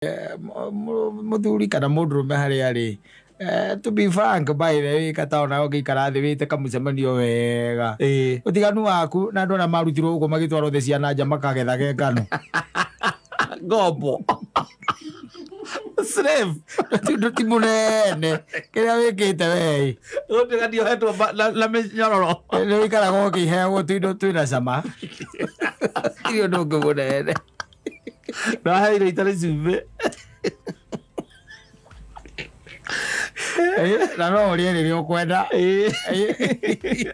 muthuri kana mundurume haria ari to be frank by the way kataona ngikara thi wite kamucemanio wega utiganu waku na ndona marutirwo uko magitwaro the ciana nja makagetha gekano ngombo slave ti munene kiria wikite wei utiganio hetwo la menyororo ni wikara go kiheagwo tuindo twina cama irio ndungi munene na haire itari cumbi na no urie riri ukwenda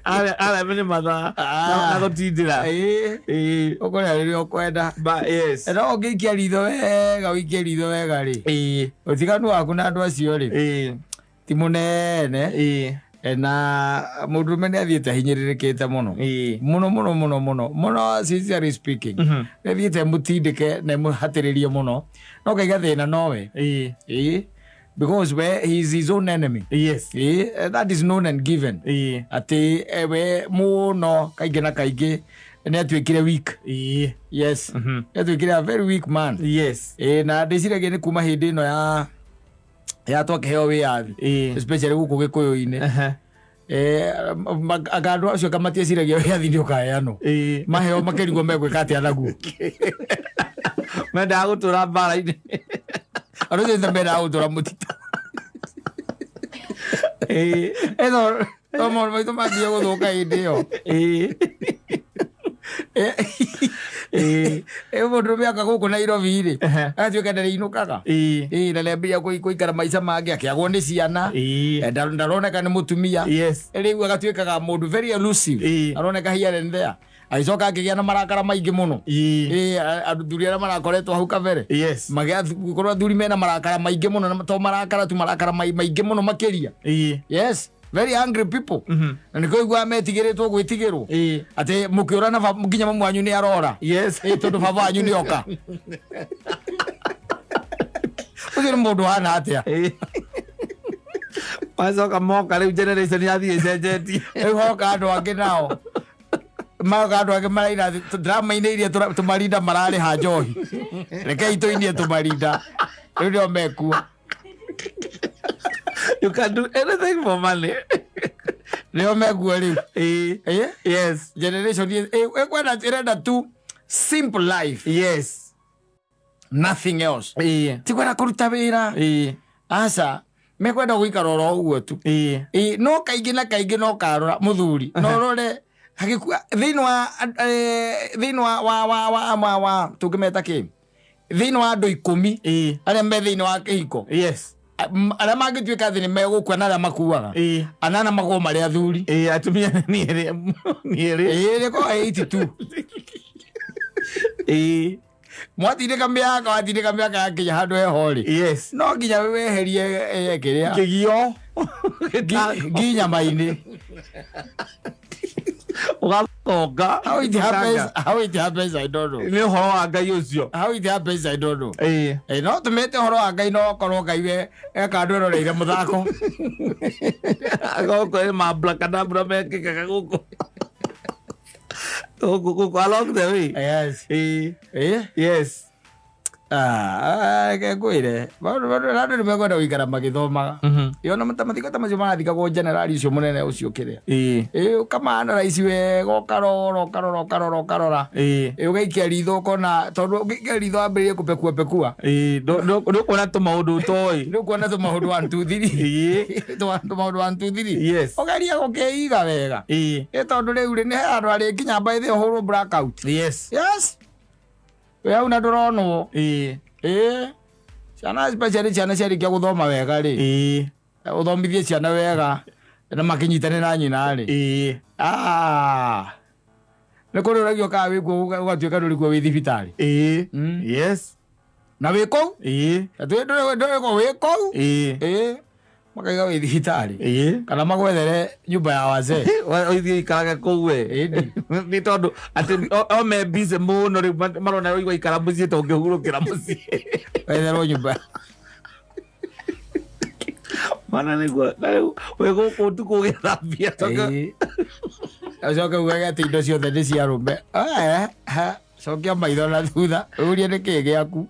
ala mene mathaa na gutindira ukoria riri ukwenda yes no ngikia ritho wega ri utiganu waku na andu acio ri ti munene na mundurume ni athiete hinyiririkite muno sincerely speaking ni athiete mutindike na muhatiririe muno no kaiga thina nowe because he is his own enemy. Yes. That is known and given. Ati ewe muno kaige na kaige ni atuikire weak. Yes. Atuikire a very weak man. Yes. Na ndicire gini kuma hindi no ya twakeheo wiathi. Especially guku Gikuyu-ini. Akandu acio kamatieciragia wiathi ni ukaheanwo. Maheo makerigwo megwika atia naguo. Mendaga gutura mbara-ini. Ano ndio mbera utora mutito eno tomo mai toma dio go kai dio mundu bia kago kuna Nairobi ri atio kadere inukaga na lebia kuikara maica mange akiagwo ni ciana ndaroneka ni mutumia riu agatuikaga mundu very elusive aroneka hiare ndea aicoka akigia na marakara maingi muno athuri aria marakoretwo hau kabere magiakorwo athuri mena marakara maingi muno na to marakara tu marakara maingi muno makiria yes very angry people na niko igwa metigiritwo gwitigirwo ati mukiura na nginya mamu wanyu ni arora tondu baba wanyu ni oka ugire mundu hana atia macoka moka riu generation yathie cenjetie riu hoka andu angi nao magadu ake maraira drama ine iria tumarinda marari ha njohi rekei tuinie tumarinda riu ndio mekua you can do anything for money ndio mekua riu yes generation kwenda tirenda tu simple life yes nothing else tikwenda kuruta wira asa mekwenda guikara oro uguo tu no kaingi na kaingi no karora muthuri no rore hagikua thinwa wa tungimeta ki thinwa andu 10 aria me thinwa wa kihiko aria mangituika thini megukua na aria makuaga anana mago mari athuri atumia ni ri ko 82 mwatindika miaka yakinya handu hehori no nginya weherie kiria kigio nginya maini ugatonga how it happens I don't know ni horo wa Ngai ucio how it happens I don't know no tumete horo wa Ngai no korwo Ngai we eka ndweroreire muthako agoko ma black and brown mekikaga guku guku along the way yes kwire bandu nimekwenda guikara magithomaga yo na matematika ta macio marathikagwo generali ucio munene ucio kiria ukamana raisi wega ukarora ugaikia ritho ukona tondu ugaikia ritho ambirie kupekua ndukuona tumaundu utoi ndukuona tumaundu 1 2 3 tumaundu 1 2 3 ugeria gukeiga wega tondu riu ri ni andu ari nginya mbaithe uhurwo blackout yes we una ndorono ciana especially ciana ciarikia guthoma wega ri uthomithie ciana wega na makinyitane na nyina ri ni kuri uragio ka wikuo ugatuika ndurikuo wi thibitari yes na wiko nduriko wiko makaiga wi thibitari kana magwethere nyumba ya wazee oithie ikaraga kuu we ni tondu ati o me busy muno riu marona igwa ikara mucii to ngihurukira mucii wetherwo nyumba mana niguo we guku tuku githambia acoke ugaga ati indo ciothe ni cia rume cokia maitho na thutha uria ni ki giaku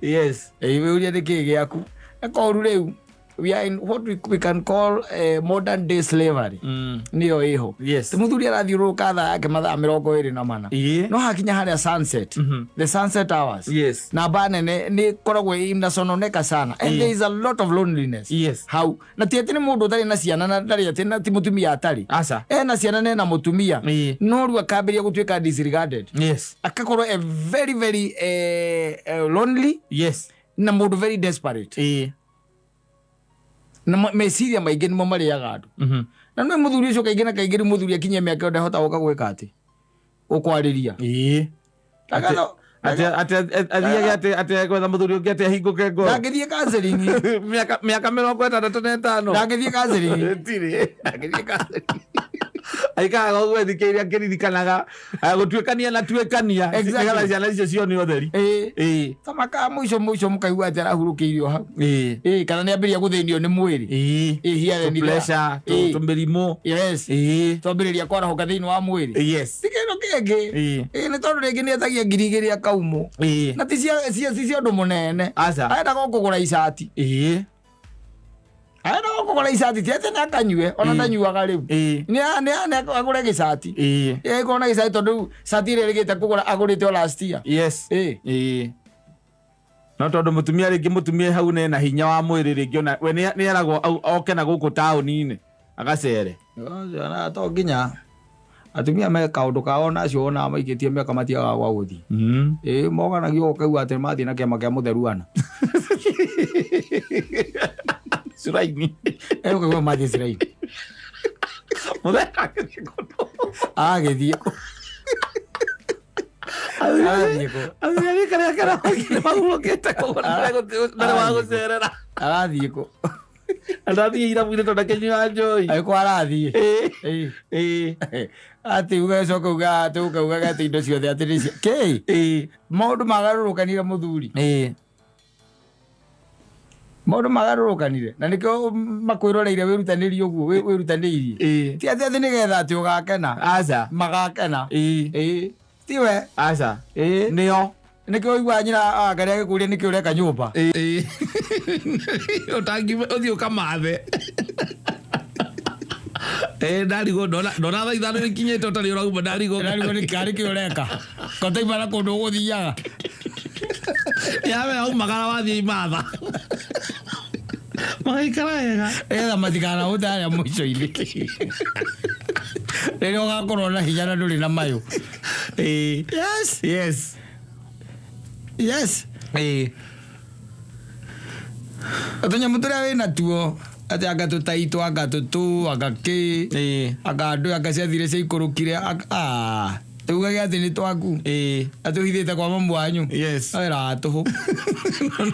yes uria ni ki giaku ekoru riu we are in what we can call modern day slavery niyo iho yes muthuri arathiuruka tha yake mathaa 24 no hakinya haria sunset the sunset hours yes na bane ni koragwo inasononeka sana and there is a lot of loneliness yes how na tieti ni mundu tari na ciana na tari ati na ti mutumia atari asa na ciana na mutumia no ru akabiria gutwika disregarded yes akakorwo a very very lonely yes na mundu very desperate na meciria maingi nimo mariaga andu na no muthuri ucio kaingĩ na kaingĩ muthuri akinye mĩaka yothe hota gũka gwĩka atĩ ũkwariria ate gwetha muthuri ũngĩ ate ahingũke ngoro ndangĩthiĩ counseling mĩaka 65 ndangĩthiĩ counseling ndangĩthiĩ counseling aikaga ũguo thikĩrĩria akĩririkanaga gũtuĩkania na tuĩkania nĩgetha ciana icio cione ũtheri tamaka mũico mũkaigua atĩ arahurũkĩirio hau kana nĩ ambĩrĩria gũthĩnio nĩ mwĩrĩ tũmĩrimũ twambĩrĩria kwarahũka thĩinĩ wa mwĩrĩ tikĩno kĩngĩ nĩ tondũ rĩngĩ nĩ etagia 2,000 akaumũ na ti cia ũndũ mũnene aendaga kũgũra icati aenda gũkũgũra icati tiete nĩ akanyue ona ndanyuaga rĩu nĩ agũre gĩcati ĩkorwo na gĩcati tondũ cati ĩrĩa rĩgĩte kũgũra agũrĩte o last year no tondũ mũtumia rĩngĩ mũtumia hau nĩ na hinya wa mwĩrĩ rĩngĩ ona we nĩ eragwo oke na gũkũ taũni-inĩ agacere to nginya atumia me kaũndũ kao nacio ona maikĩtie mĩaka matiagaga gwa gũthiĩ moganagio ũkaigua atĩ mathiĩ na kĩama kĩa mũtheruana Suraini ukaigua mathiĩ Suraini mũtheka agĩthiĩ arathiĩ kũ arathiĩ irabu-inĩ tondũ akĩnyua njũi agĩkwo arathiĩ atĩ ugacoka ukaugaga atĩ indo ciothe atĩ kĩ maũndũ magarũrũkanire mũthuri maũndũ magarũrũkanire na nĩkĩo makwĩroreire wĩrutanĩrie ũguo wĩrutanĩirie ti atĩ nĩgetha atĩ ũgakena magakena tiwe nĩo nĩkĩo igua nyina Ngarĩ agĩkũria nĩkĩo ũreka nyũmba ũthiĩ ũkamathe ndarigwo ndona thaa ithano nĩkinyĩte ũtarĩ ũrauma ndarigwo nĩkarĩ kĩ ũreka kotaimara kũndũ ũgũthiaga yawe aumagara wathiĩ imatha magaikara wega etha matikana ũtarĩa mũico-inĩ rĩrĩa ũgakorwo na hinya na ndũrĩ na mayũ tũnyamũ tũrĩa wĩna tuo atĩ anga tũtaitũ anga tũtũ anga kĩ anga andũ anga ciathire ciaikũrũkire tugage atĩ nĩ twaku atũhithĩte kwa mamu wanyu wĩra tũhũ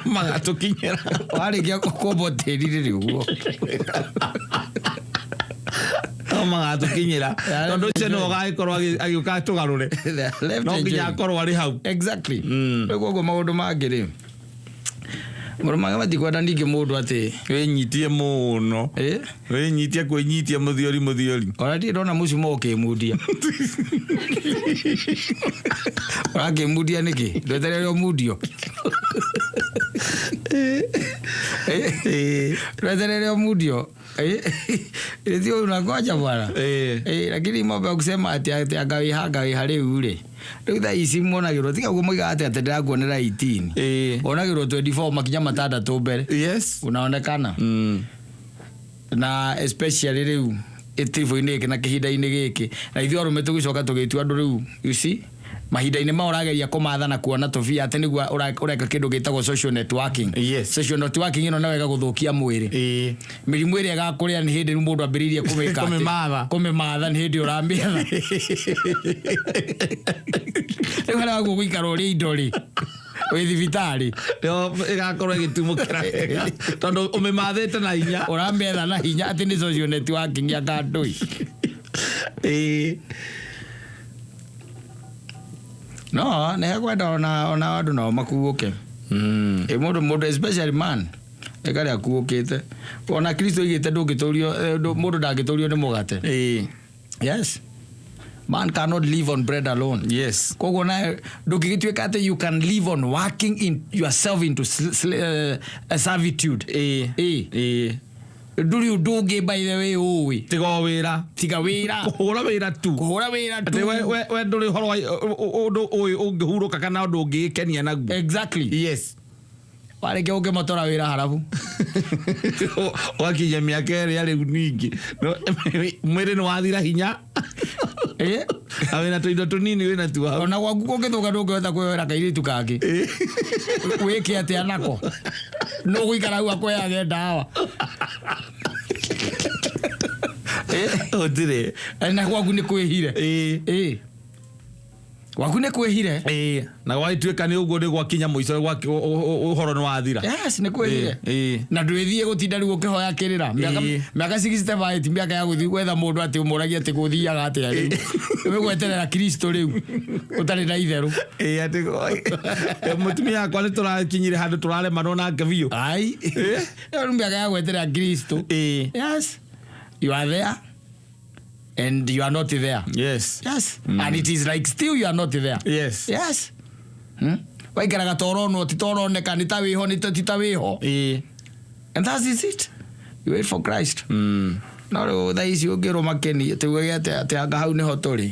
magatũkinyĩra warĩkia kũmbo tĩri rĩrĩ ũguo magatũkinyĩra tondũ ũcio nĩwe ũgagĩkorwo agĩũka tũgarũre no nginya akorwo arĩ hau exactly ũguo maũndũ mangĩ rĩ mũndũ mangĩ matikwenda ningĩ mũndũ atĩ wĩnyitie mũno wĩnyitie kwĩnyitia mũthiori ona ndirĩ ndona mũcumo ũkĩmundia ũrakĩmundia nĩkĩ ndwetereire ũmundio ndwetereire ũmundio ndio unangoja bwana lakini mambo ya kusema ati anga wĩha rĩu rĩ rĩu thaa ici monagĩrwo tiga ũguo moiga atĩ ndĩrakuonera 18 onagĩrwo 24 makinya 6 mbere unaonekana na especially rĩu ĩtibo-inĩ gĩkĩ na kĩhinda-inĩ gĩkĩ na ithuĩ arũme tũgĩcoka tũgĩtua andũ rĩu you see mahinda-inĩ ma ũrageria kũmatha na kuona tũbia atĩ nĩguo ũreka kĩndũ gĩtagwo social networking social networking ĩno no wega gũthũkia mwĩrĩ mĩrimũ ĩrĩa ĩgakũrĩa nĩ hĩndĩ mũndũ ambĩrĩirie kũmĩmatha nĩ hĩndĩ ũramĩetha rĩu harĩa waguo gũikara ũrĩa indo rĩ wĩ thibitarĩ ĩgakorwo ĩgĩtumũkĩra tondũ ũmĩmathĩte na hinya ũramĩetha na hinya atĩ nĩ social networking ya kandũi no nĩ hekwenda ona andũ nao makuũke mũndũ especially man ĩkarĩ akuũkĩte ona Kristo igĩte ndũngĩtũrio mũndũ ndangĩtũrio nĩ mũgate yes Man cannot live on bread alone. Yes. Kogo na ndukigituika ati you can live on working in yourself into servitude. Nduri unduge by the way uwi. Tiga wira. Kuhura wira tu. We nduri horo undu uyu ungihuruka kana undu ungikenia naguo. Exactly. Yes. Wareke uge motora wira harabu. Wakinya miaka eri ari ningi. Mwiri ni wathira hinya. Awina tuindo tunini wina tu hau. Ona gwaku kungithuka ndungihota kwĩyoera kairitu kangĩ. Wĩke atĩa nako? No gũikara hau akwĩyage ndawa. Otire. Na gwaku nĩ kwĩhire. Gwaku nĩ kwĩhire. Na gwatuĩka nĩ ũguo nĩ gwakinya mũico ũhoro nĩ wathira. Yes, nĩ kwĩhire. Na ndwĩthie gũtinda rĩu ũkĩhoya kĩrĩra. Mĩaka 65 ti mĩaka ya gũthiĩ gwetha mũndũ atĩ ũmũragie atĩ gũthiaga atĩa rĩu. Wĩgweterera Kristo rĩu ũtarĩ na itherũ. Atĩ mũtumia wakwa nĩ tũrakinyire handũ tũraremanwo nake biũ. Ai. Rĩu mĩaka ya gweterera Kristo. Yes. You are there. And you are not there. Yes. Yes. And it is like still you are not there. Yes. Yes. Waikaraga torono titoroneka nĩ ta wĩho nĩ ta wĩho. And that is it. You wait for Christ. No thaa ici ũngĩrwo makeni tuge atĩ anga hau nĩho tũrĩ.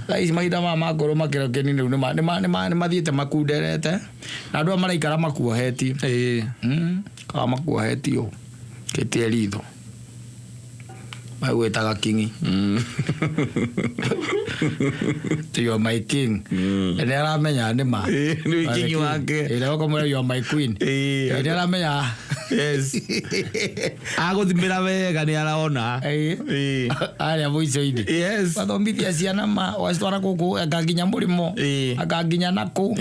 Thaa ici mahinda ma ngoro makeni rĩu nĩ mathiĩte makunderete. Na andũ maraikara makuohetie. Ka makuohetio. Kĩtie ritho. Wetaga kingi. You are my king. And aramenya nĩma. Nĩ king wake. Ĩrĩa ũkamwĩra you are my queen. Ĩrĩa aramenya. Yes. Agũthimĩra wega nĩ araona. Arĩa mũico-inĩ. Yes. Wathomithia ciana wacitwara gũkũ akanginya mũrĩmo. Akanginya nakũ.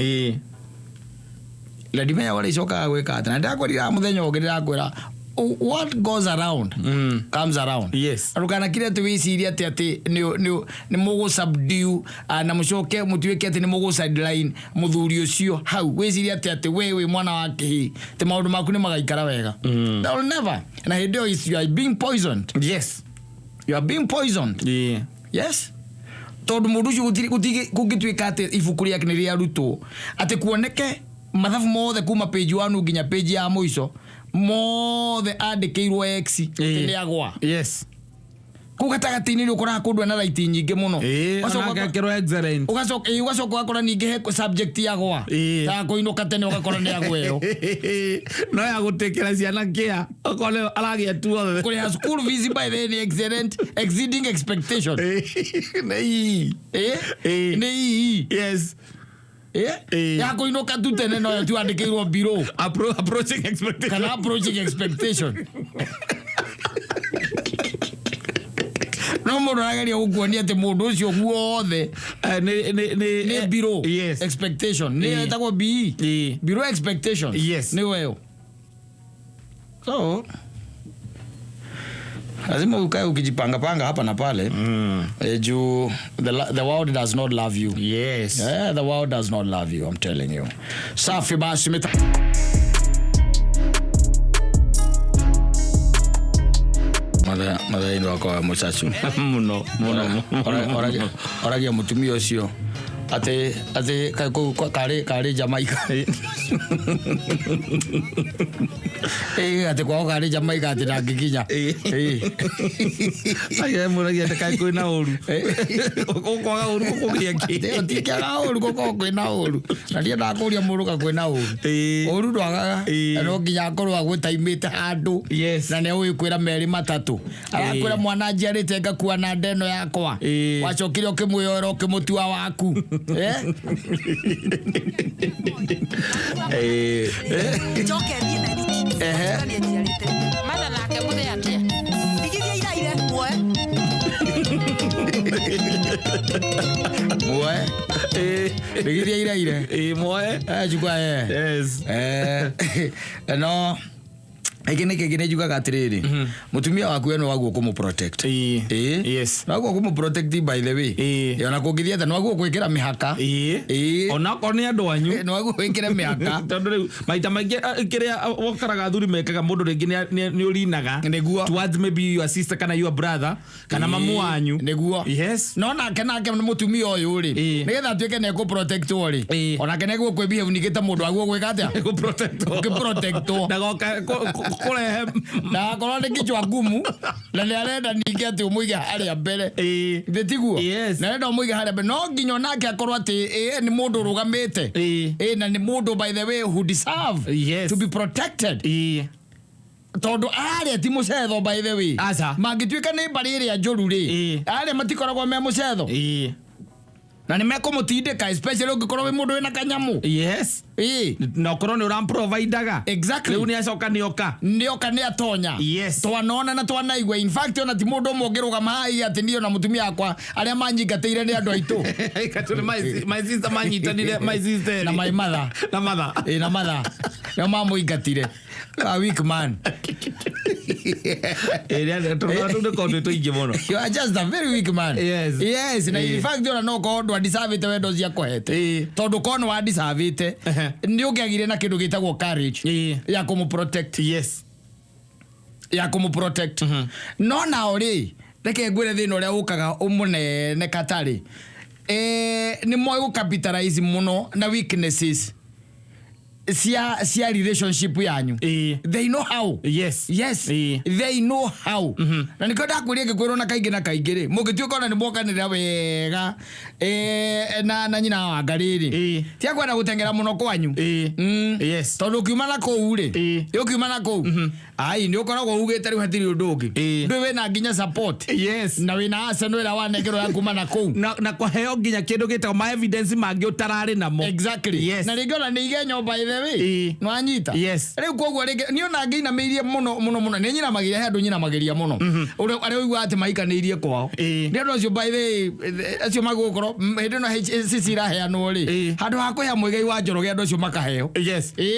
Na ndimenya ũrĩa icokaga gwĩka atĩ. Na ndakwĩrira mũthenya ũngĩ ndĩrakwĩra what goes around comes around. Yes. Arukana kile tu wiciria ati ni mugo subdue na mucoke mutuike ati ni mugo sideline muthuri ucio hau wiciria ati wewe mwana wake te maundu maku ni magaikara wega. That will never. And I do is you are being poisoned. Yes. You are being poisoned. Yeah. Yes. Tondu mundu ucio gugituika ati ibuku riake ni ria ruto ati kuoneke mathabu mothe kuma page 1 nginya page ya muico mothe andĩkĩirwo X nĩ agwa. Yes. Kũgatagatinĩ nĩ ũkoraga kũndũ na right nyingĩ mũno. Ũgakĩrwo excellent. Ũgacoka ũgakora ningĩ he subject yagwa. Ta kũinũka tene ũgakora nĩ agwa ĩyo. No ya gũtekera ciana kĩa. Ũkore aragĩa tu othe. Kũrĩha school fees by the excellent exceeding expectation. Nĩ yes. Ya kũinũka tu tene no tu andĩkĩirwo below approaching expectation. Kana approaching expectation. No mũndũ arageria gũkuonia atĩ mũndũ ũcio guothe nĩ below expectation. Nĩ etagwo BE. Below expectation. Yes. Nĩ weo. So lazima ukae ukijipanga hapa na pale. Juu the world does not love you. Yes. Yeah, the world does not love you, I'm telling you. Safi basi Mother ino wako muchachu. Muno. Oragia mutumia ucio. Ate kare Jamaica. Ate kwao kare Jamaica ate ndagikinya. Aya muragia ate kwina uru. Ukwaga uru kugia ki. Tikega uru kwina uru. Na ndia ndakuria muruka kwina uru. Uru ndwagaga. No nginya korwa gwitaimite handu. Na ne uikwira meri matatu. Arakwira mwana njiarite ngakua na ndeno yakwa. Wacokire ukimwiyora ukimutua waku. Mana nake muthe atia digiria iraire digiria iraire moe chukua yes no Egene juga gatiriri. Mutumia waku eno wagu kumu protect. Yes. Wagu kumu protect by the way. Ona kugithia no wagu kwikira mihaka. Ona kone andu anyu. No wagu kwikira mihaka. Tondu maita maingi kiria wokaraga thuri mekaga mundu ringi ni urinaga. Neguo. Towards maybe your sister kana your brother kana mamu wanyu. Neguo. Yes. No na kana mutumia uyu ri. Nigetha tuike ne ku protect ori. Ona kene gu kwe behave nikita mundu wagu gwika atia. Ku protect. Ku protect. Ndagoka kurehe na korwo nĩ kichwa ngumu na nĩ arenda ningĩ atĩ ũmũige harĩa mbere tiguo na arenda ũmũige harĩa mbere no nginya onake akorwo atĩ nĩ mũndũ ũrũgamĩte na nĩ mũndũ by the way who deserve to be protected tondu arĩa ti mũcetho by the way mangĩtuĩka nĩ mbarĩ ĩrĩa njũru rĩ arĩa matikoragwo me mũcetho na nimekumutindika especially ungikorwo wi mundu wina kanyamu na ukorwo ni uramprovidaga exactly ni acoka nioka ni atonya twanona na twanaigua in fact ona ti mundu umwe ngirugama hai ati ndio na mutumia akwa aria manyingateire ni andu aitu ikatule my sister manyitanire my sister na my mother na mother na mamu ingatire a weak man you are just a very weak man yes na in fact ona no ko ndo deserve te wendo cia kohete tondu kono wa deserve te ni ungiagire na kindu gitagwo courage ya kumu protect ya kumu protect no na ori reke ngwire thina uria ukaga umunene katari ni moyo capitalize muno na weaknesses sia relationship yanyu they know how they know how na nikoda kuria ngikwiro na kaingi ri mugituika ona ni mwokanira wega na nyina wa ngariri tia kwenda gutengera muno kwanyu tondu kiuma na kou ri ukiuma na kou ai ni ukoragwo ugite riu hatiri undu ungi ndu wina nginya support na wina asa no ira wanengero ya kuma na kou na kwa heo nginya kindu gitagwo ma evidence mangi utarari namo exactly na rigona ni igenyo by the way no anyita riu koguo ni ona ngiina meirie muno ni nyina magiria handu nyina magiria muno ari uigwa ati maikaniirie kwao ni andu acio by the way acio magukoro hindi no HCC iraheanwo ri handu ha kuhea muigai wa njoroge andu acio makaheo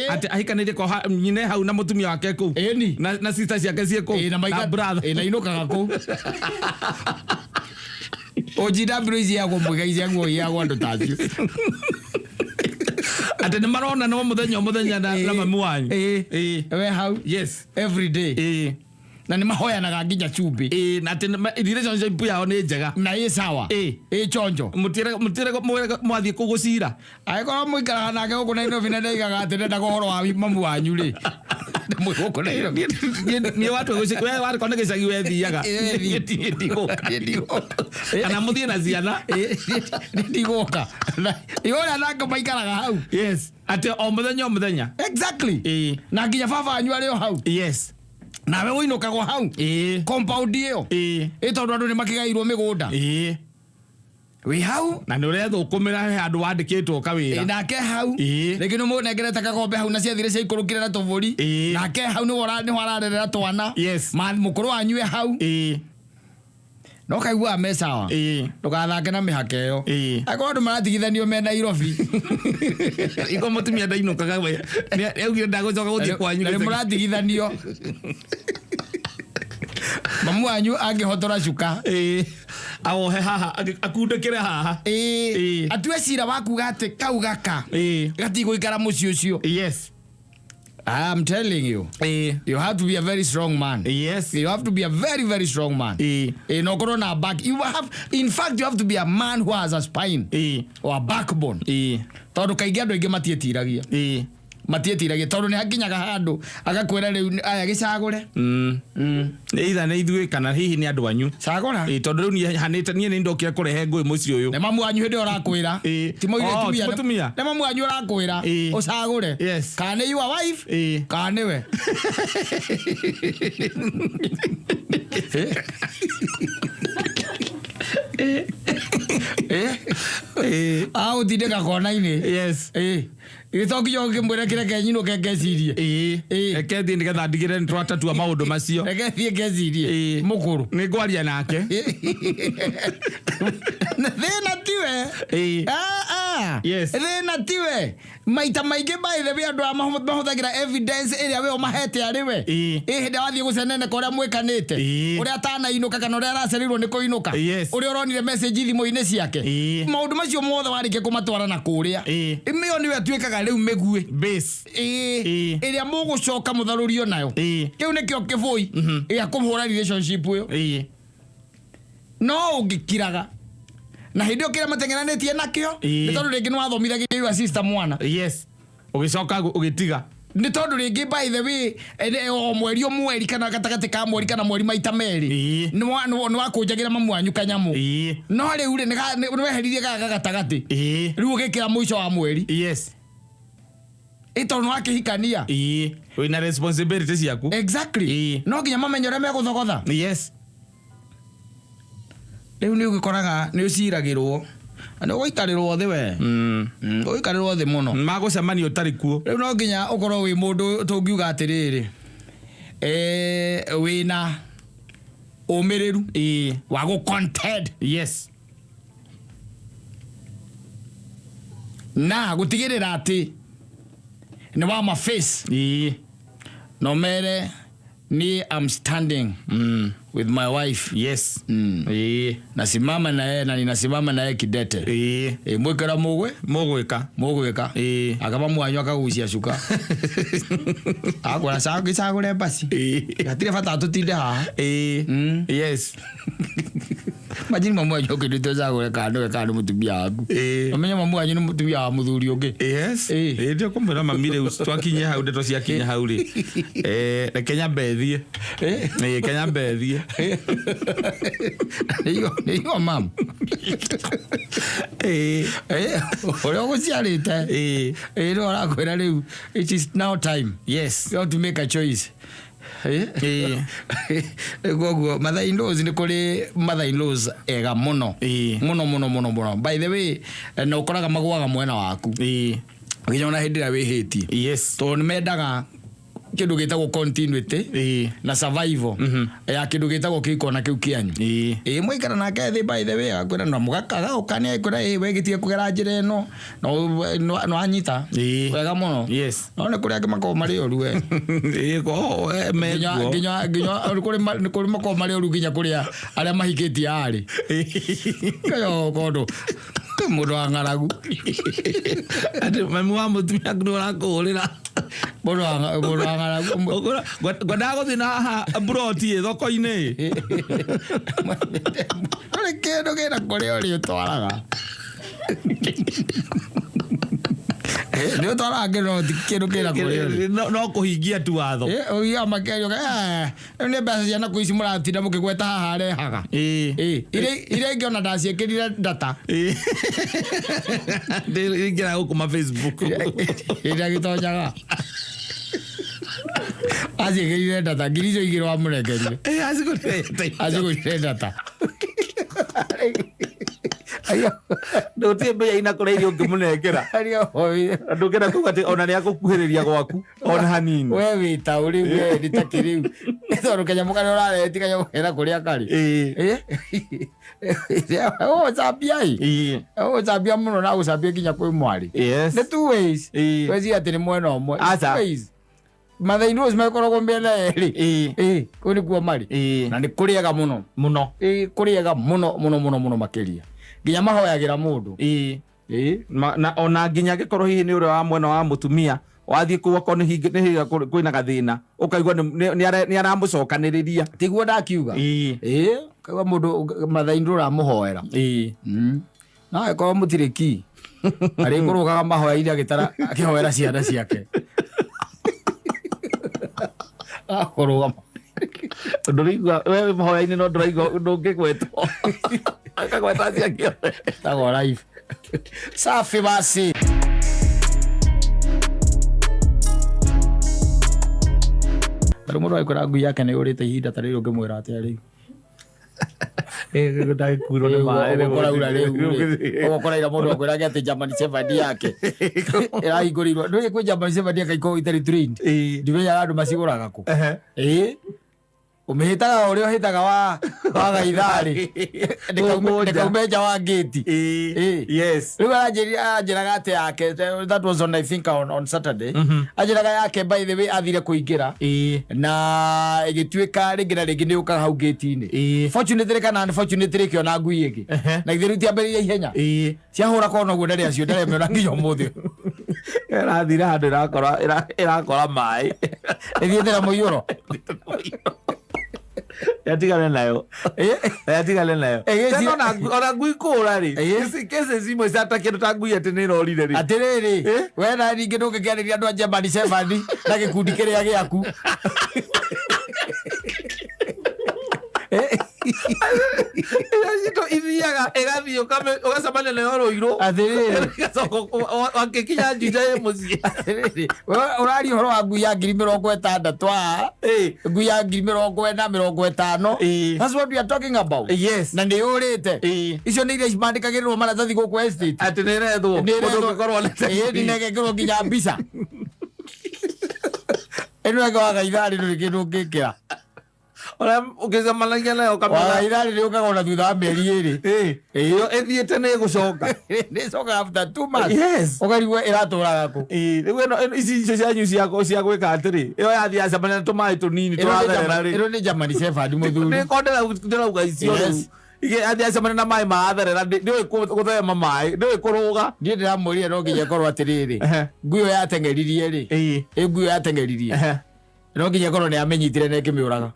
ati ahikaniirie kwa nyine hau na mutumia wake ku na sister ciake cieko na brother na inukaga ku OGW izi yago muigai ciangu yago andu tacio ati ni marona no muthenya na mamu wanyu we how every day na ni mahoyanaga nginya chumbi na ati relationship yao ni njega na sawa chonjo mutire mwathie kugucira aikorwo muikaraga nake guku na ino vina ndaigaga ati ndenda kuhoro wa mamu wanyu ri muguku na ino ni watu we wari kone gicagi we thiaga ndigoka ana muthie na ciana ndigoka iora nake maikaraga hau ati o muthenya exactly na nginya baba wanyu ari o hau nawe uinukagwo hau compound iyo tondu andu ni makigairwo migunda we hau na ni uria thukumira handu wandikitwo kawira nake hau rigi no munengerete kagombe hau na ciathire cia ikurukire na tuvuri nake hau ni wararerera twana mukuru wanyu hau no kaigua mesawa ndugathake na mihaka iyo akorwo andu maratigithanio me Nairobi iko mutumia ndainukaga we augire ndagucoka guthie kwanyu ni muratigithanio mamu wanyu angihotora cuka awohe haha akundikire haha atue cira wakuga ati kau gaka gatiguikara muci ucio I'm telling you, you have to be a very strong man. You have to be a very, very strong man. No corona back. In fact, you have to be a man who has a spine or a backbone. Tondu kaingi andu aingi matietiragia tondu ni hakinyaga handu agakwira riu aya gicagure either ni ithuĩ kana hihi ni andu anyu cagura tondu riu ni hanite ni ndokire kurehe ngui muci uyu ne mamu anyu hindi urakwira ti moire tumia ne mamu anyu urakwira ucagure kana you a wife kana we au dide ka kona ini Gitoki yo ngimwira kireke nyino kengecirie. Eke thi nigetha ndigire twatatua maundu macio. Eke thi ngecirie. Mukuru. Ni ngwaria nake. Thina tiwe. Yes. Thina tiwe. Maita maingi by the way andu mahuthagira evidence iria we omahete ariwe. Hindi wathie gucenene koria mwikanite. Uria atana inuka kana uria aracerirwo ni kuinuka. Uria uronire message thimo-ini ciake. Maundu macio mothe warike kumatwara na kuria. Imio niwe atuikaga riu megue base. Iria mugucoka mutharurio nayo. Kiu nikio kibui. Ia kumhura relationship uyo. No ungikiraga. Na hindio kira matengenanetie nakio. Ni tondu ringi nwathomithagio wa sister mwana. Yes. Ugicoka ugitiga. Ni tondu ringi by the way o mweri o mweri kana gatagati ka mweri kana mweri maita meri. Ni wakunjagira mamu wanyu kanyamu. No riu ri ni weheririe gaga gatagati. Riu ugikira mwisho wa mweri. Yes. Ito no akihikania. Wina responsibility ciaku. Exactly. No nginya mamenyore meguthogotha. Yes. Riu ni ugikoraga ni uciragirwo. Ani uikarirwo thi we. Uikarirwo thi muno. Magucemania utari kuo. Riu no nginya ukorwo wi mundu tungiuga atiriri. Wina umiriru. Wa go content. Yes. Na gutigirira ati ni wa ma face. No mere ni I'm standing with my wife. Yes. Nasimama na yeye na ninasimama na yeye kidete. Mwekera mugwika. Akaba mwanyu akagucia shuka. Agora sagure basi. Atire fata tutinde ha. Yes. Imagine mamu wanyu okidito sagure kando mutumia waku. Amenya mamu wanyu ni mutumia wa muthuri ungi. Yes. Ndio kumira mamire twakinye hau ndeto ciakinya hau ri. Kenya bethie. Kenya bethie. Niyo mam. Ore oguciarite. No arakwira riu it is now time. Yes. You have to make a choice. Gogo mother-in-laws ni kuri mother-in-laws ega muno. Muno. By the way, no koraga magwaga mwena waku. Nginya hindira wihiti. Yes. To ni mendaga kindu gitagwo continuity na survival ya kindu gitagwo kikona kiu kianyu. Mwikara nake thi by the way akwira no mugakaga ukania ikwira we gitie kugera njira ino no anyita wega muno. Yes. No ne kuri akimako mari oru we. Ginya kuri mako mari oru ginya kuri aria mahikiti ari. Kayo kondo mundu angaragu. Ati mamu wa mutumia ngura kurira. Mundu angaragu. Gwenda guthina ha broti thoko-ini. Ore kindu gira kuri ori utwaraga. Ndio twara ngiro kindu gira kuri. No kuhingia tu watho. Oya makerio ne basi yana kuici muratinda mukigweta haha rehaga. Ire ngiona ndaciekirire data. Ngira gukuma Facebook. Ira gitonyaga. Aciekirire data ngirico igiro wa murekerie. Acigurire data. Ayo ndo tiembe ina kore iyo ngimunengera ario ndukira kugati ona ni akukuhiriria gwaku ona hanini we wita uri we nditakiriu ethoro kenya mukari urare tikanya muhera kuria kari oh zabiai zabia muno na usabia kinya kwi mwari. Yes. The two ways wezi ati ni mwena omwe ways mother-in-laws mekoragwo mbele eri kuri kuo mari na ni kuriega muno kuriega muno makiria nginya mahoyagira mundu na ona nginya gikorwo hihi ni uri wa mwena wa mutumia wathie kuwa kono higa kwina gathina ukaigwa ni aramucokaniriria tiguo ndakiuga kaigwa mundu mother-in-law ramuhoera na ko mutiriki ari kurugaga mahoya iria gitara akihoera ciana ciake akorogama ndurigwa wewe mahoya-ini no ndurigwa ndungigwetwo akagweta ciakio tago live safi basi. Pero mundu aikora ngui yake ni urite ihinda ta riu ngimwira ati ari Gutari kuro ni maĩ. Ukora rĩu. Ukora ira mũndũ akwĩraga atĩ German Shepherd yake ĩrahingũrĩirwo. Ndũĩ kwĩ German Shepherd yake ikoragwo itarĩ trained. Ndimenyaga andũ macigũraga kũ. Umehitaga ũrĩa ũhĩtaga wa gaitharĩ ndĩkaume nja wa gate. Yes. Rĩu anjĩraga atĩ yake, that was on I think on Saturday. Anjĩraga yake by the way athire kũingĩra na ĩgĩtuĩka rĩngĩ na rĩngĩ nĩ ũkaga hau gate-inĩ. Fortunately kana unfortunately kĩona ngui ĩngĩ na ithe rĩu tiambĩrĩria ihenya ciahũra kona ũguo ndarĩ acio ndaremĩona nginya ũmũthĩ ĩrathira handũ ĩrakora maĩ ĩthiĩte na mũiyũro. Yatigane nayo. Yatigane nayo. Tena ona ngui kũũra rĩ. Ici cases imwe ciata kĩndũ ta ngui atĩ nĩ ĩrorire rĩ. Atĩrĩrĩ, we na ningĩ ndũngĩkĩarĩria andũ a German Shepherd na gĩkundi kĩrĩa gĩaku. Ithiaga ĩgathiĩ ũgacemania nayo rũirũ. Atĩrĩrĩ, wakĩkinya njinja ĩ mũciĩ. atĩrĩrĩ, ũraria ũhoro wa ngui ya 60,000 ngui ya 40,050. That's what we are talking about. Yes. Na nĩ ũrĩte. Icio nĩ iria mandĩkagĩrĩrwo maratathi gũkũ estate. Atĩ nĩ ĩrethwo. Nĩnegekĩrwo nginya mbica. Ĩno ĩngĩ wa gaitharĩ ndũrĩ kĩndũ ũngĩkĩra. Ona ũkĩcemanagia nayo kamera ithari rĩũkaga ona thutha wa mĩeri ĩrĩ. Ĩyo ĩthiĩte nĩ ĩgũcoka. Nĩcoka after 2 months. Yes. Ũkarigwo ĩratũraga kũ. Rĩu ĩno ici cianyu cia gwĩka atĩrĩ. Ĩyo yathi yacemania na tũmaĩ tũnini tũratherera rĩ. Ĩno nĩ German Shepherd mũthuri. Nĩ ndĩrauga icio rĩu. Yathi yacemania na maĩ maratherera ndĩũĩ gũthema maĩ ndĩũĩ kũrũga. Niĩ ndĩramũrire no nginya korwo atĩrĩrĩ. Ngui ĩyo yateng'eririe rĩ. Ngui ĩyo yateng'eririe. No nginya korwo nĩ amenyitire na ĩkĩmĩũraga.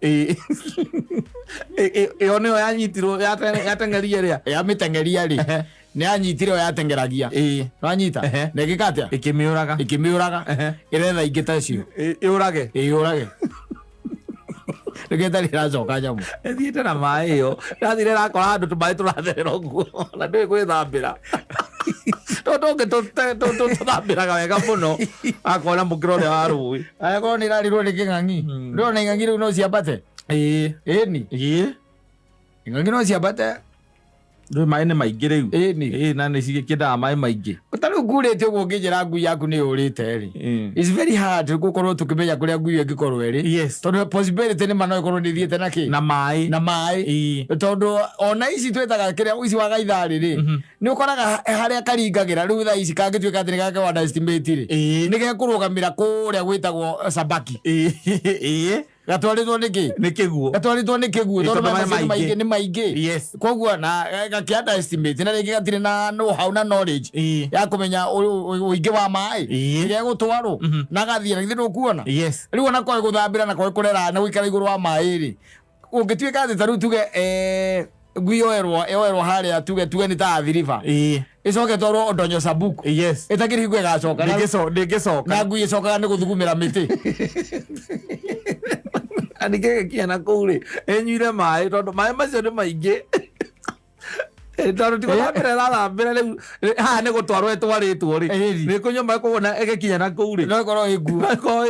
Ĩyo nĩyo yanyitirwo yateng'eria rĩa. Yamĩteng'eria rĩ. Nĩ yanyitire yo yateng'eragia. Wanyita. Na ĩgĩka atĩa? Ĩkĩmĩũraga. Ĩretha ingĩ ta icio. Yũrage. Yũrage. Nĩgetha rĩracoka nyamũ. Ĩthiĩte na maĩ ĩyo. Ndathire rakora handũ tũmaĩ tũratherera ũguo. Na ndũĩ gwĩthambĩra. Tũngĩ tũthambĩraga wega mũno. Akona mũkĩra ũrĩa wa rũĩ. Akorwo nĩ ĩrarirwo nĩ kĩng'ang'i. Ndĩrona ing'ang'i rĩu no ciambate. Ĩni. Ing'ang'i no ciambate. Ndũĩ maĩ nĩ maingĩ rĩu. Ĩni. Na nĩ cigĩkĩndaga maĩ maingĩ. Ũtarĩ ngurĩte ũguo ũngĩnjĩra ngui yaku nĩ yũrĩte rĩ. It's very hard gũkorwo tũkĩmenya kũrĩa ngui ĩngĩkorwo ĩrĩ. Yes. Tondũ possibility nĩ ma no ĩkorwo nĩ ĩthiĩte na kĩ? Na maĩ. Tondũ ona ici twĩtaga kĩrĩa ici wa gaitharĩ rĩ. Nĩ ũkoraga harĩa karingagĩra rĩu thaa ici kangĩtuĩka atĩ nĩ gake underestimate rĩ. Nĩ gekũrũgamĩra kũrĩa gwĩtagwo Sabaki. Gatwarĩtwo nĩkĩ? Nĩ kĩguo. Gatwarĩtwo nĩ kĩguo tondũ maĩ maingĩ nĩ maingĩ. Yes. Koguo na gakĩanda estimate na rĩngĩ gatirĩ na know-how na knowledge ya kũmenya ũingĩ wa maĩ. Gegũtwarwo na gathiĩ na githĩ ndũkuona. Yes. Rĩu ona koĩ gũthambĩra na koĩ kũrera na gũikara igũrũ wa maĩ rĩ. Ũngĩtuĩka atĩ tarĩu tuge ngui yoerwo harĩa tuge nĩ ta Athi River. Ĩcoke twarwo Odonyo Sabuku. Yes. Ĩtakĩrĩ hingo ĩgacoka. Ndĩngĩcoka. Na ngui ĩcokaga nĩ gũthugumĩra mĩtĩ. Anigĩgĩkinya na kũu rĩ ĩnyuire maĩ tondũ maĩ macio nĩ maingĩ. Tondũ ti gũthambĩra ĩrathambĩra rĩu haha nĩ gũtwarwo ĩtwarĩtwo rĩ nĩ kũnyua maĩ koguo na ĩgĩkinya na kũu rĩ no ĩkorwo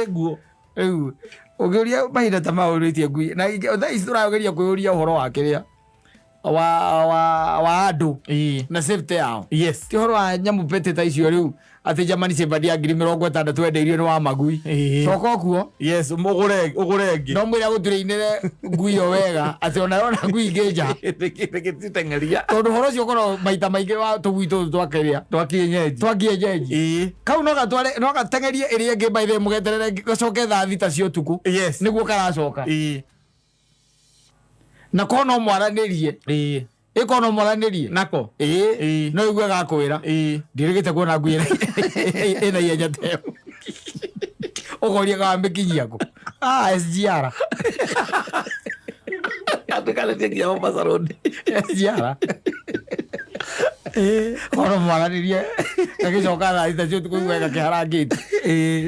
ĩ nguo. Rĩu ũngĩũria mahinda ta maũrĩtie ngui na thaa ici tũrageria kwĩyũria ũhoro wa kĩrĩa wa andũ na safety yao. Yes. Ti ũhoro wa nyamũ pete ta icio rĩu atĩ German Shepherd ya 60,000 endeirio nĩ wa magui. Coka kuo. Yes, ũgũre ĩngĩ. No mwĩra gũtũrĩinĩre ngui yo wega atĩ ona yona ngui ingĩ nja. Ndĩgĩteng'eria. Tondũ ũhoro ũcio ũkorwo maita maingĩ wa tũgui tũtũ twa kienyeji. Kau no gateng'erie ĩrĩa ĩngĩ by the mũgeterere gacoke thaa thita cia ũtukũ. Yes. Nĩguo karacoka. Na ko no mwaranĩrie. Ĩko no mwaranĩrie. Nako. No igue gakwĩra. Ndirĩgĩte kuona ngui ĩna ihenya ta ĩyo. Ũkoria kana mĩkinyia kũ. SGR. Atĩkalĩtie nginya Mombasa Road. SGR. Kono mwaranĩrie. Gagĩcoka thaa thita cia ũtukũ igue gakĩharangĩte.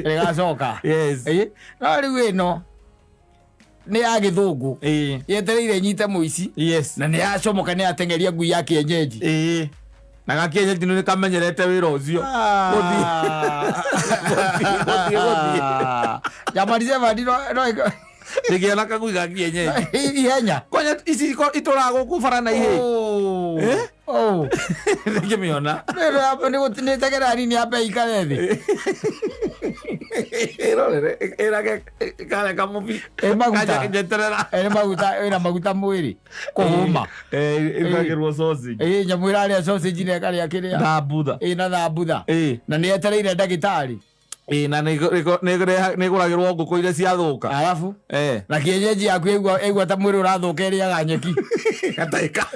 Ĩgacoka. Yes. No rĩu ĩno nĩ ya gĩthũngũ. Yetereire nyite mũici. Yes. Na nĩ yacomoka nĩ yateng'eria ngui ya kienyeji. Na gakienyeji nĩ kamenyerete wĩra ũcio. Gũthiĩ. German Shepherd Nikiona kagui ga kienyeji. Ihenya. Kwanya ici itũraga gũkũ bara na ihĩ. Nĩngĩmĩona. Pero hapa nĩtegera nini hapa ikare thĩ. Ĩrorere ĩrage kare kamubi. Maguta. Njeterera. Ĩna maguta mwĩrĩ. Kũhũma. Ĩrugagĩrwo sausage. Nyamũ ĩrarĩa sausage na ĩkarĩa kĩrĩa. Thambutha. Na thambutha. Na nĩetereire ndagĩtarĩ. Na nĩgũragĩrwo ngũkũ iria ciathũka. Alafu na kienyeji yaku ĩgua ta mwĩrĩ ũrathũka ĩrĩaga nyeki. Gataĩka.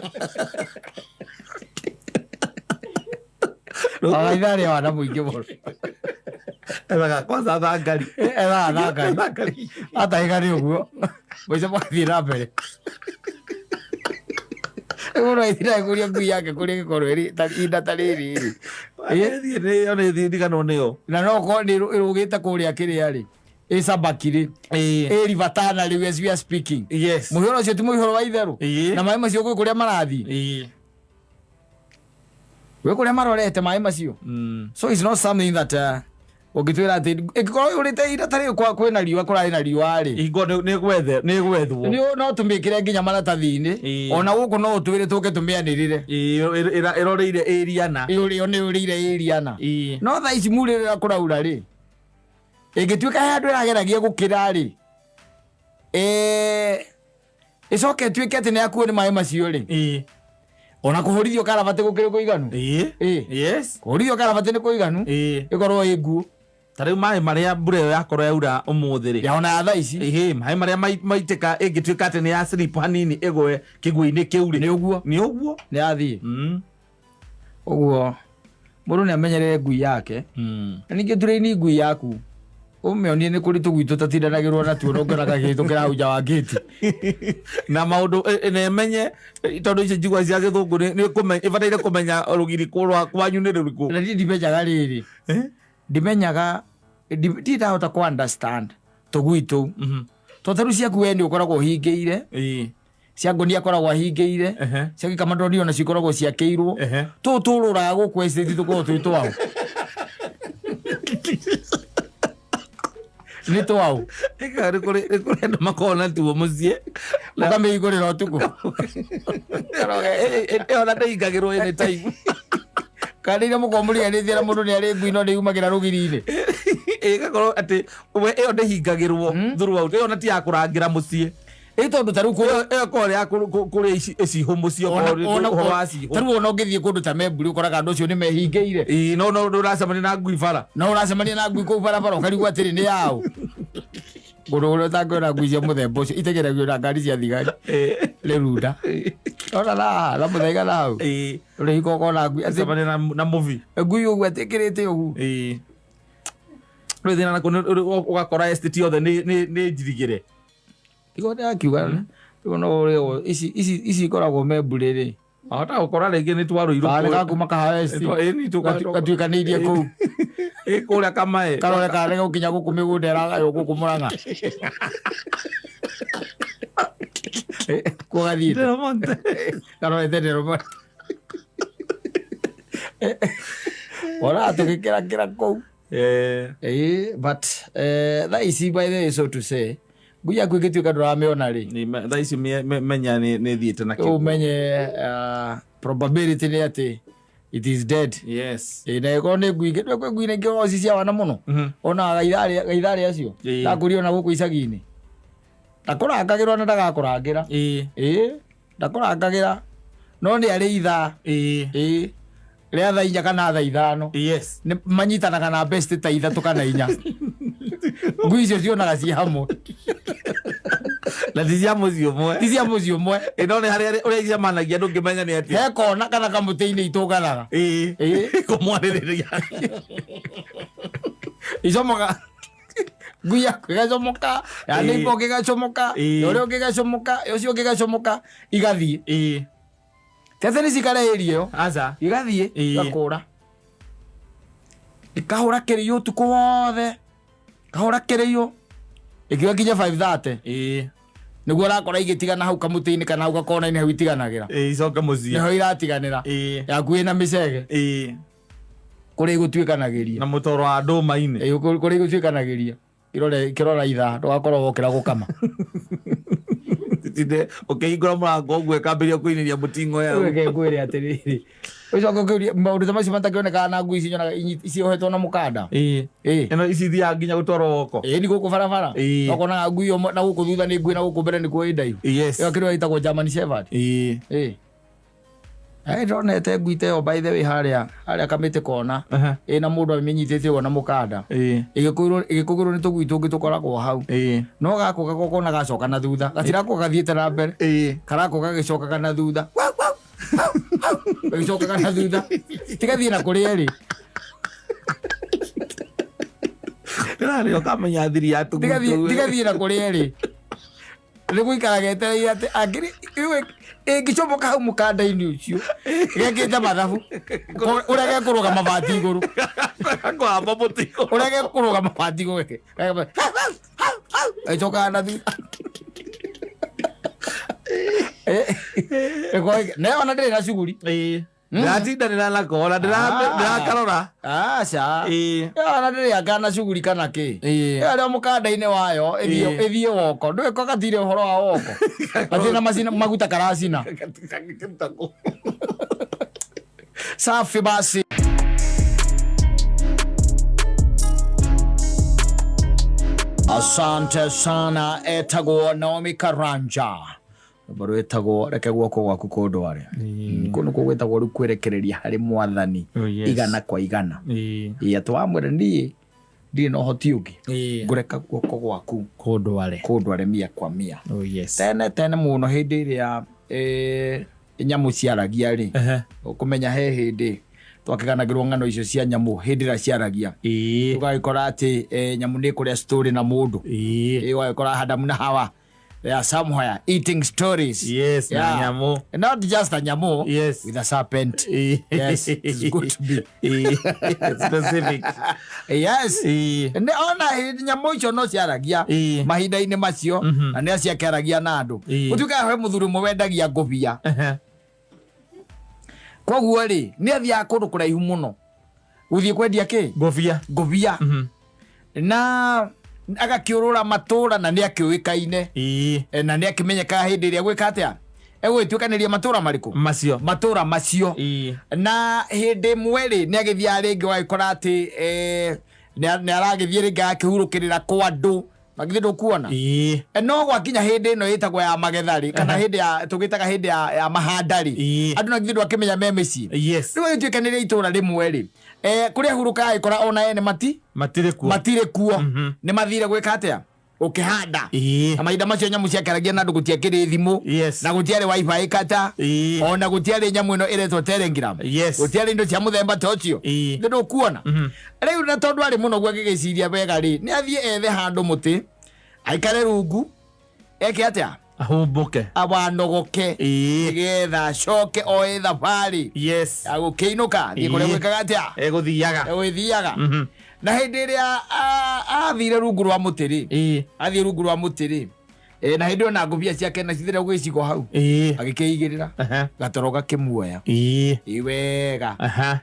Itharĩ wana mũingĩ mũno. Ethaga kwanza thangari. Ethaga thangari. Ataĩka nĩ ũguo. Mũico mwathiĩ na mbere. Mũno ĩthira kũria ngui yake kũrĩa gĩkorwo ihinda ta rĩrĩ. Nĩ ndiganwo nĩyo. Na no korwo nĩ ĩrũgĩte kũrĩa kĩrĩa-rĩ. Ĩcambakire. River Tana rĩu as we are speaking. Mũihũro ũcio ti mũihũro wa itherũ. Na maĩ macio gwĩ kũrĩa marathiĩ. Gwĩ kũrĩa marorete maĩ macio. So it's not something that ũngĩtwĩra atĩ ĩngĩkorwo ũrĩte ihinda ta rĩu kwĩna riũa kũrarĩ na riũa-rĩ. Hingo nĩgwethwo. No tũmĩkĩre nginya maratathi-inĩ. Ona gũkũ no ũtwĩre tũke tũmĩanĩrĩre. Ĩroreire ĩriana. Ĩyo nĩũrĩire ĩriana. No thaa ici murĩrĩra kũraura-rĩ. Ĩngĩtuĩka handũ ĩrageragia gũkĩra-rĩ. Ĩcoke ĩtuĩke atĩ nĩyakuo nĩ maĩ macio-rĩ. Ona kũhũrithio karabati gũkĩrĩ kũiganu. Kũhũrithio karabati nĩ kũiganu. Ĩkorwo ĩ nguo. Ta rĩu maĩ marĩa mbura ĩyo yakorwo yaura ũmũthĩ-rĩ. Ya ona ya thaa ici. Maĩ marĩa maitĩka ĩngĩtuĩka atĩ nĩ ya slip hanini ĩgwe kĩguũ-inĩ kĩu-rĩ. Nĩ ũguo. Nĩ yathiĩ. Ũguo mũndũ nĩamenyerere ngui yake. Na ningĩ tũrĩini ngui yaku. Ũmĩonie nĩ kũrĩ tũgui tũtatindanagĩrwo natuo no ngĩraga gĩtũkĩra hau nja wa gĩti. Na maũndũ nĩmenye tondũ icio njigua cia gĩthũngũ ĩbataire kũmenya rũgiri kwanyu nĩ rũrĩkũ. Na niĩ ndimenyaga rĩrĩ. Ndimenyaga ndindahota kũ understand tũgui tũu. Tondũ rĩu ciaku we nĩ ũkoragwo ũhingĩire. Cia ngũnia akoragwo ahingĩire. Cia gĩkamandoni ona cikoragwo ciakĩirwo. Tũu tũrũraga gũkũ estate tũkoragwo twĩ twao. Nĩ twao. Nĩ kũrĩ andũ makoragwo natuo mũciĩ. Ũkamĩhingũrĩra ũtukũ. Ĩyo na ndĩhingagĩrwo anytime. Kana iria mũkoragwo mũrĩanĩtie na mũndũ nĩarĩ ngui no nĩyumagĩra rũgiri-inĩ. Ĩgakorwo atĩ ĩyo ndĩhingagĩrwo throughout. Ĩyo na ti ya kũrangĩra mũciĩ. Tondũ ta rĩu ĩyo korĩa kũrĩa icihũ mũciĩ ũhoro wa cihũ. Ta rĩu ona ũngĩthiĩ kũndũ ta Memburi ũkoraga andũ acio nĩmehingĩire. No ũracemania na ngui bara. No ũracemania na ngui kũu barabara ũkarigwo atĩrĩ nĩ yaũ. Kũndũ kũrĩa ũtangĩona ngui cia mũthemba ũcio itegeragio na ngari cia thigari. Rĩrunda. Ona na mũthaiga na hau. Ũrĩhika ũkona ngui acemania na movie. Ngui ũguo atĩkĩrĩte ũguo. Rĩu thĩna nakuo ũgakora estate yothe nĩ njirigĩre. Igoti akiuga rĩu no rĩo ici ikoragwo Memburi-rĩ. Ahota gũkora rĩngĩ nĩ twarũirwo. Karega kuma Kahawesti. Gatuĩkanĩirie kũu. Kũrĩa Kamae. Karore karega gũkinya gũkũ mĩgũnda ĩragaywo gũkũ Mũrang'a. Kũgathiĩte. Karorete Delmonte. Ona tũgĩkĩra kũu. But that is by the way so to say. Ngui yaku ĩngĩtuĩka ndũramĩona-rĩ. Thaa ici menya nĩ thiĩte na kĩguũ. Ũmenye probability nĩ atĩ it is dead. Na ĩkorwo nĩ ngui ingĩ kwĩ ngui ingĩ o cia wana mũno. Ona gaitharĩ acio. Ndakũria ona gũkũ icagi-inĩ. Ndakũrangagĩrwo na ndagakũrangĩra. Ndakũrangagĩra. No nĩ arĩ ithaa. Rĩa thaa inya kana thaa ithano. Manyitanaga na best ta ithatũ kana inya. Ngui icio cionaga ciĩ hamwe. Na ti cia mũciĩ ũmwe. Ti cia mũciĩ ũmwe. No nĩ harĩa ũrĩa icemanagia ndũngĩmenya nĩ atĩa. He kona kana kamũtĩ-inĩ itũnganaga. Kũmwarĩrĩria. Icomoka. Ngui yaku ĩgacomoka. Ya neighbor ũngĩgacomoka. Ũrĩa ũngĩgacomoka. Ũcio ũngĩgacomoka. Igathiĩ. Tete nĩ cikare area ĩyo. Aca. Igathiĩ. Igakũra. Ikahũra kĩrĩo ũtukũ wothe. Kahũra kĩrĩo. Ĩkĩoya nginya 5:30. Nĩguo ũrakora igĩtigana hau kamũtĩ-inĩ kana hau gakona-inĩ hau itiganagĩra. Icoka mũciĩ. Nĩho iratiganĩra. Yaku ĩna mĩcege. Kũrĩa igũtuĩkanagĩria. Na mũtoro wa ndũma-inĩ. Kũrĩa igũtuĩkanagĩria. kirora itha ndwakorwo wokira gukama tinde ukihingura murango ngwe kambiria kuiniria mutingo ya ngwire atiriri ucoka kuria maundu ta macio matakioneka na ngui ici nyonaga iciohetwo na mukanda ino ici thia nginya gutwarwo woko ni guku barabara ukona ngui na guku thutha ni ngui na guku mbere ni kuo indaihu iyo kirwa itagwo German Shepherd ndonete ngui ta ĩyo by the way harĩa kamĩtĩ kona na mũndũ amenyitĩte ũguo na mũkanda ĩgĩkũgĩrwo nĩ tũgui tũngĩ tũkoragwo hau no gakũ gagoko na gacoka na thutha gatirako gathiĩte na mbere karako gagĩcokaga na thutha gagĩcokaga na thutha tigathiĩ na kũrĩa ĩrĩ ndĩrarĩ ũkamenya thiri ya tũgui tigathiĩ na kũrĩa ĩrĩ nĩ gũikaraga etereire atĩ angĩrĩ ĩngĩcomoka hau mũkanda-inĩ ũcio gekĩte mathabu ũrĩa gekũrũga mabati igũrũ ũrĩa gekũrũga mabati igũrũ ĩcokaga na thutha nayo ona ndĩrĩ na cuguri ndatindanĩra nako ona ndĩrakarora aca ona ndĩrĩanga na cuguri kana kĩ arĩa mũkanda-inĩ wayo ĩthiĩ woko ndwĩko gatirĩ ũhoro wa woko atĩ na maguta karacina safi basi. Asante sana etagwo Naomi Karanja baro etagwo reke guoko gwaku kundware kuno kugwetagwo ru kwerekereria hari mwathani igana kwa igana atwamwere ndi no hoti ugi ngureka guoko gwaku kundware mia kwa mia tene muno hindi iria nyamu ciaragia ri ukumenya he hindi twakiganagirwo ngano icio cia nyamu hindi ira ciaragia tugagikora ati nyamu ni kuria story na mundu wagikora Adam na Hawa. They are somewhere eating stories. Yes, nyamu. Not just a nyamu. Yes. With a serpent. Yes, it's good to be specific. Yes. Ne ona nyamu icio no ciaragia mahinda-inĩ macio na nĩ ciakeragia na andu. Utuka he muthuri mwendagia ngobia. Koguo ri nĩ athia kundu kuraihu muno. Uthie kwendia ki? Ngobia. Na agakiurura matura na ni akiuikaine na ni akimenyeka hindi iria gwika atia egwituikaniria matura mariku matura macio na hindi mweri ni agithia ringi waikora ati ni aragithia ringi akihurukirira kwa andu magithi ndukuona no gwakinya hindi ino yitagwo ya magethari kana hindi ya tugitaga hindi ya mahandari andu nagithi ndwakimenya memeci riu agituikaniria itura rimwe ri kuria huruka ikora ona ene matire kuo ni mathire gwika atia ukihanda na mahinda macio nyamu ciakaragia na ndu gutiakiri thimu na gutiari wifi kata ona gutiari nyamu ino iretwo Telegram gutiari indo cia muthemba tocio ndu kuona riu na tondu ari muno gwagigiciria wega ri ni athie ethe handu muti aikare rungu eke atia ahumbuke abanogoke getha coke o thabari agukiinuka thie kuria gwikaga atia eguthiaga na hindi iria athire rungu rwa mutiri athie rungu rwa mutiri na hindi ona ngobia ciake na cithire gwicigo hau agikeigirira gatoro gakimuoya iwega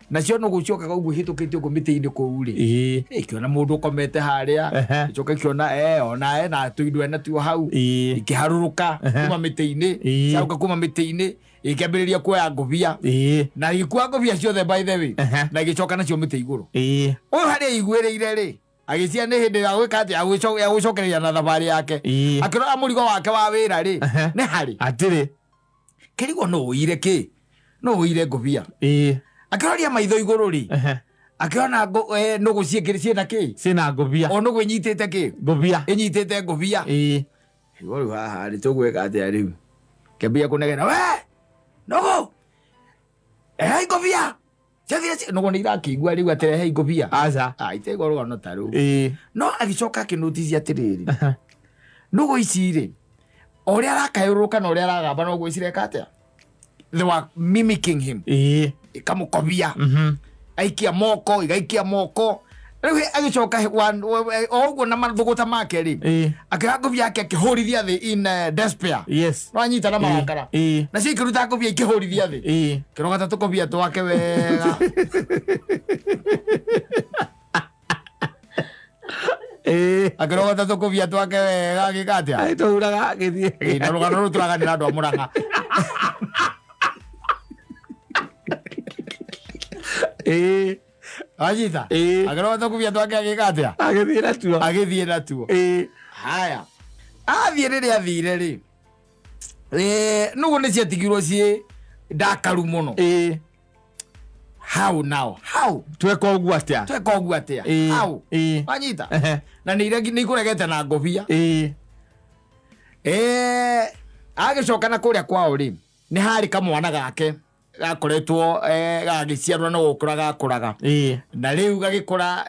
nacio no gucoka uguo hitukite uguo miti-ini kuu ri ikiona mundu ukomete haria icoka ikiona ona na tuindwe na tuo hau ikiharuruka kuma miti-ini ciauka kuma miti-ini ikiambiriria kuoya ngobia na igikua ngobia ciothe by the way na igicoka nacio miti iguru uyu haria igwiriire ri agicia ni hindi ya gwika ati agucokereria na thabari yake akirora murigo wake wa wira ri ni hari atiri kirigo no uire ki no uire ngobia akiroria maitho iguru ri akiona no guciikiricie na ki cina ngobia ono gwinyitite ki ngobia inyitite ngobia iguru haha ri tugwika ati riu kembia kunegena we nogo ngobia no ni irakigua riu aterehe ngobia aca itego rugano taru no agicoka kinotisia atiriri nugo ici ri oria arakayuruka na oria aragamba no gwicireka atia they were mimicking him ikamukobia aikia moko igaikia moko riu agicoka oguo na mathuguta make ri akira ngobia yake akihurithia thi in despair no anyita na marakara na cio ikiruta ngobia ikihurithia thi kiroga tukobia twake wega akirogota tukuvia twake wega gikatia ai turaga githie na rugano ruturaganira andu a Murang'a Ajita akirogota tukuvia twake gikatia agithie natuo haya athie riri athire ri nugu ni ciatigirwo cie ndakaru muno how now how tweka ugu atia how anyita na ni kuregete na ngobia agicoka na kuria kwao ri ni hari kamwana gake gakoretwo gagiciarwo no gukura gakuraga na riu gagikura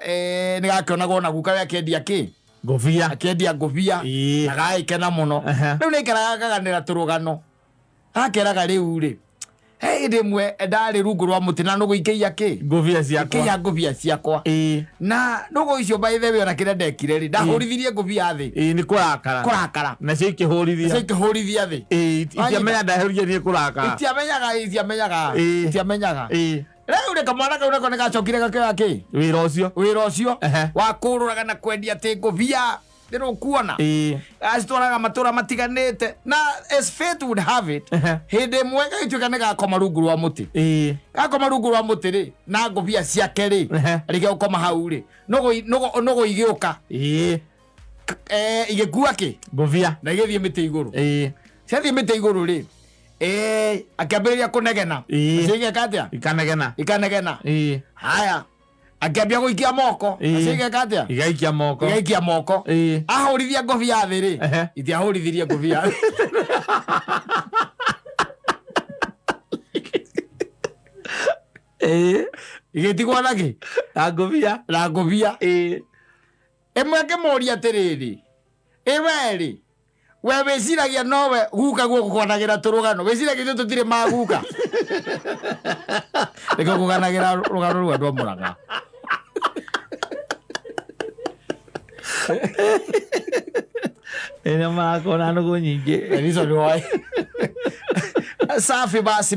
ni gakionaga na guka gakendia ki ngobia akendia ngobia na gaikena muno riu ni ikaraga kaganira turugano akeraga riu ri ndimwe ndari rungu rwa muti na nugu ikiia ki ngobia ciakwa na nugu icio by the way ona kire ndekire ri ndahurithirie ngobia thi ni kurakara na cio ikihurithia thi itiamenya ndahurithia ni kurakara itiamenyaga riu ni kamwana kau nako ni gacokire gakioya ki wira ucio wa kururaga na kwendia ti ngobia ndiro kuona acitwaraga matura matiganite na as fate would have it hindi mwega gituika ni gakoma rungu rwa muti ri na ngobia ciake ri rige ukoma hau ri nogo igiuka igikua ki ngobia na igithie miti iguru ciathie miti iguru ri akiambiriria kunegena cigekatia ikanegena haya akiambia guikia moko cigekatia igaikia moko ahurithia ngobia thi ri itiahurithirie ngobia igitigwo naki na ngobia imwe ngimuria atiriri iweri we wiciragia nowe guka gukukanagira turugano wiciragia tutire maguka riko kukanagira rugano rwa andu a Murang'a ene makona nugu nyingi elizo ni wai safi basi